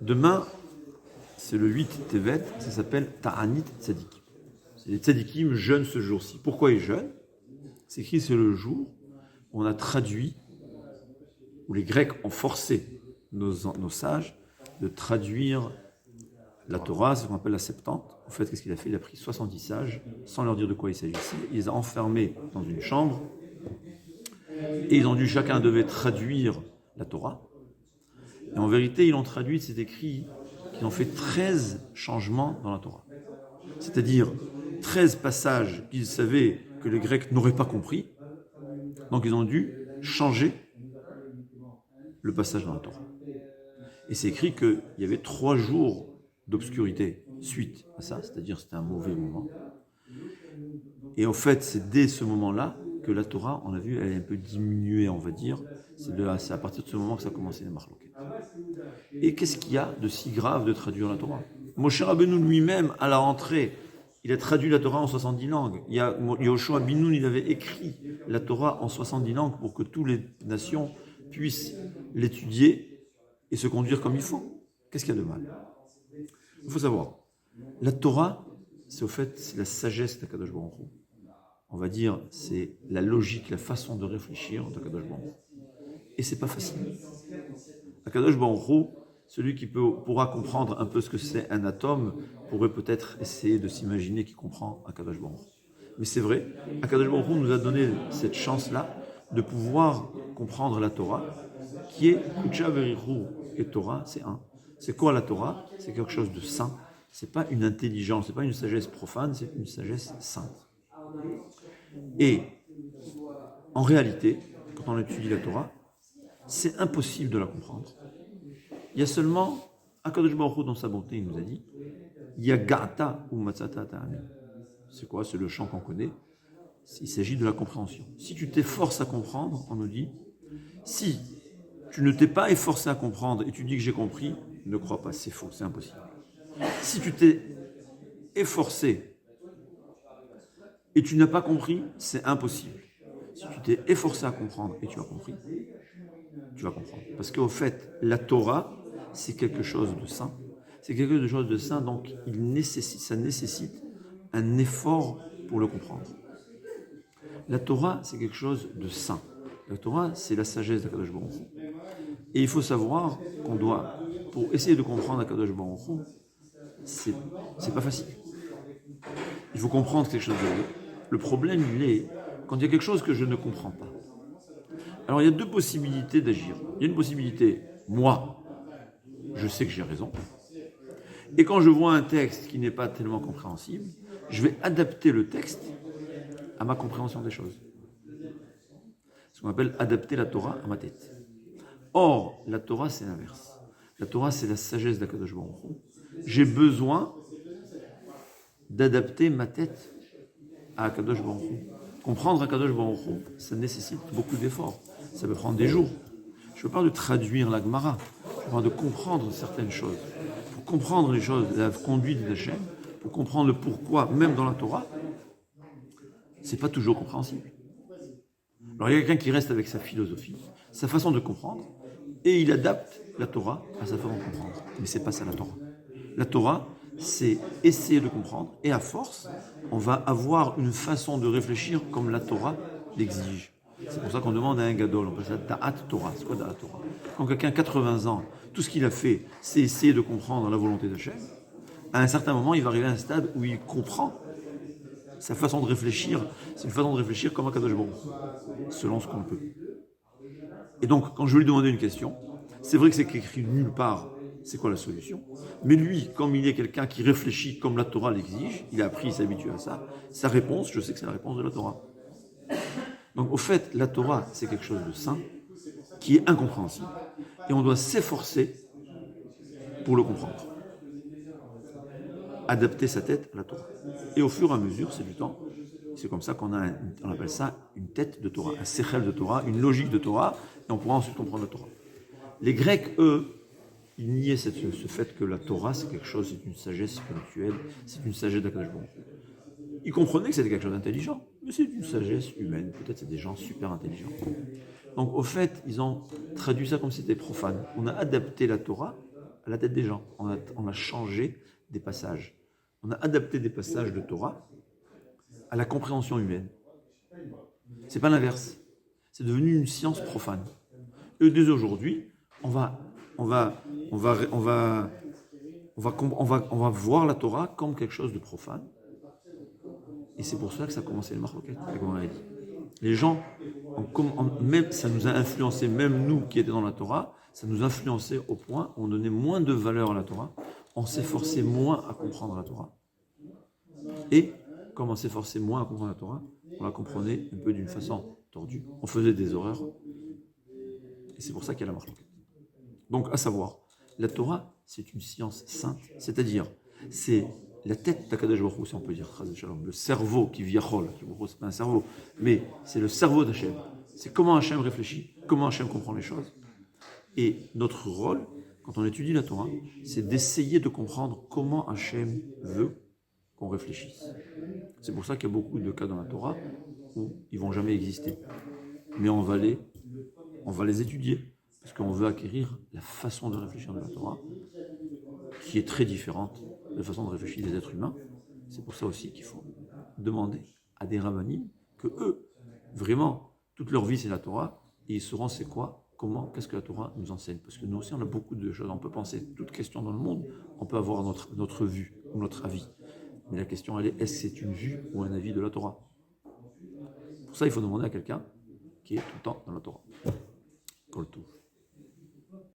Demain, c'est le 8 Tevet, ça s'appelle Ta'anit Tzadikim. Les Tzadikim jeûnent ce jour-ci. Pourquoi ils jeûnent? C'est écrit, c'est le jour où on a traduit, où les Grecs ont forcé nos sages de traduire la Torah, ce qu'on appelle la Septante. En fait, qu'est-ce qu'il a fait? Il a pris 70 sages, sans leur dire de quoi il s'agissait. Il les a enfermés dans une chambre, et ils ont dû, chacun devait traduire la Torah. Et en vérité, ils l'ont traduit, c'est écrit qu'ils ont fait 13 changements dans la Torah. C'est-à-dire 13 passages qu'ils savaient que les Grecs n'auraient pas compris. Donc ils ont dû changer le passage dans la Torah. Et c'est écrit qu'il y avait 3 jours d'obscurité suite à ça, c'est-à-dire c'était un mauvais moment. Et en fait, c'est dès ce moment-là que la Torah, on a vu, elle est un peu diminuée, on va dire. C'est à partir de ce moment que ça a commencé les marloquettes. Et qu'est-ce qu'il y a de si grave de traduire la Torah? Moshe Rabbeinu lui-même, à la rentrée, il a traduit la Torah en 70 langues. Yoshua bin Nun, il avait écrit la Torah en 70 langues pour que toutes les nations puissent l'étudier et se conduire comme il faut. Qu'est-ce qu'il y a de mal? Il faut savoir, la Torah, c'est au fait, c'est la sagesse d'Akadosh Baruch Hu. On va dire, c'est la logique, la façon de réfléchir d'Akadosh Baruch Hu. Et c'est pas facile. Akadosh Baruch Hu, celui qui pourra comprendre un peu ce que c'est un atome, pourrait peut-être essayer de s'imaginer qu'il comprend Akadosh Baruch Hu. Mais c'est vrai, Akadosh Baruch Hu nous a donné cette chance-là de pouvoir comprendre la Torah, qui est Kucha Verichu et Torah, c'est un. C'est quoi la Torah? C'est quelque chose de saint. C'est pas une intelligence, c'est pas une sagesse profane, c'est une sagesse sainte. Et en réalité, quand on étudie la Torah, c'est impossible de la comprendre. Il y a seulement, Akadosh Baruch Hu dans sa bonté, il nous a dit, Yagata ou Matzata Ta'ami. C'est quoi? C'est le chant qu'on connaît. Il s'agit de la compréhension. Si tu t'efforces à comprendre, on nous dit, si tu ne t'es pas efforcé à comprendre et tu dis que j'ai compris, ne crois pas, c'est faux, c'est impossible. Si tu t'es efforcé et tu n'as pas compris, c'est impossible. Si tu t'es efforcé à comprendre et tu as compris, tu vas comprendre. Parce qu'au fait, la Torah, c'est quelque chose de saint. C'est quelque chose de saint, donc ça nécessite un effort pour le comprendre. La Torah, c'est quelque chose de saint. La Torah, c'est la sagesse d'Akadosh Baruch Hu. Et il faut savoir qu'on doit, pour essayer de comprendre Akadosh Baruch Hu, c'est pas facile. Il faut comprendre quelque chose de vrai. Le problème, il est quand il y a quelque chose que je ne comprends pas. Alors, il y a 2 possibilités d'agir. Il y a une possibilité, moi, je sais que j'ai raison. Et quand je vois un texte qui n'est pas tellement compréhensible, je vais adapter le texte à ma compréhension des choses. Ce qu'on appelle adapter la Torah à ma tête. Or, la Torah, c'est l'inverse. La Torah, c'est la sagesse d'Akadosh Baruch Hu. J'ai besoin d'adapter ma tête à Akadosh Baruch Hu. Comprendre Akadosh Baruch Hu, ça nécessite beaucoup d'efforts. Ça peut prendre des jours. Je ne veux pas de traduire la Gemara. Je veux pas de comprendre certaines choses. Pour comprendre les choses, la conduite d'Hachem, pour comprendre le pourquoi, même dans la Torah, c'est pas toujours compréhensible. Alors il y a quelqu'un qui reste avec sa philosophie, sa façon de comprendre, et il adapte la Torah à sa façon de comprendre. Mais c'est pas ça la Torah. La Torah, c'est essayer de comprendre, et à force, on va avoir une façon de réfléchir comme la Torah l'exige. C'est pour ça qu'on demande à un gadol, on appelle ça Da'at Torah. C'est quoi Da'at Torah? Quand quelqu'un a 80 ans, tout ce qu'il a fait, c'est essayer de comprendre la volonté d'Hachem. À un certain moment, il va arriver à un stade où il comprend. Sa façon de réfléchir, c'est une façon de réfléchir comme un Kadosh Baruch Hu, selon ce qu'on peut. Et donc, quand je vais lui demander une question, c'est vrai que c'est écrit nulle part, c'est quoi la solution? Mais lui, comme il est quelqu'un qui réfléchit comme la Torah l'exige, il a appris, il s'habitue à ça, sa réponse, je sais que c'est la réponse de la Torah. Donc, au fait, la Torah, c'est quelque chose de saint, qui est incompréhensible, et on doit s'efforcer pour le comprendre. Adapter sa tête à la Torah. Et au fur et à mesure, c'est du temps. C'est comme ça qu'on appelle ça une tête de Torah, un sechel de Torah, une logique de Torah, et on pourra ensuite comprendre la Torah. Les Grecs, eux, ils niaient ce fait que la Torah, c'est quelque chose, c'est une sagesse spirituelle, c'est une sagesse d'Akadosh Baruch Hu. Ils comprenaient que c'était quelque chose d'intelligent, mais c'est une sagesse humaine. Peut-être c'est des gens super intelligents. Donc, au fait, ils ont traduit ça comme si c'était profane. On a adapté la Torah à la tête des gens. On a changé des passages. On a adapté des passages de Torah à la compréhension humaine. C'est pas l'inverse. C'est devenu une science profane. Et dès aujourd'hui, on va voir la Torah comme quelque chose de profane. Et c'est pour ça que ça a commencé le Marloquet, comme on a dit. Les gens, même, ça nous a influencé, même nous qui étions dans la Torah, ça nous a influencé au point où on donnait moins de valeur à la Torah, on s'efforçait moins à comprendre la Torah. Et comme on s'efforçait moins à comprendre la Torah, on la comprenait un peu d'une façon tordue. On faisait des horreurs. Et c'est pour ça qu'il y a la Marloquet. Donc, à savoir, la Torah, c'est une science sainte, c'est-à-dire, c'est la tête d'Akadosh Baruch Hu, si on peut dire, le cerveau qui vit Yachol, c'est pas un cerveau, mais c'est le cerveau d'Hachem. C'est comment Hachem réfléchit, comment Hachem comprend les choses. Et notre rôle, quand on étudie la Torah, c'est d'essayer de comprendre comment Hachem veut qu'on réfléchisse. C'est pour ça qu'il y a beaucoup de cas dans la Torah où ils vont jamais exister. Mais on va les étudier, parce qu'on veut acquérir la façon de réfléchir de la Torah, qui est très différente de la façon de réfléchir des êtres humains. C'est pour ça aussi qu'il faut demander à des rabbinim que eux, vraiment, toute leur vie c'est la Torah, et ils sauront c'est quoi, comment, qu'est-ce que la Torah nous enseigne. Parce que nous aussi on a beaucoup de choses, on peut penser toute question dans le monde, on peut avoir notre vue ou notre avis. Mais la question elle est, est-ce que c'est une vue ou un avis de la Torah? Pour ça il faut demander à quelqu'un qui est tout le temps dans la Torah. Kol Tov.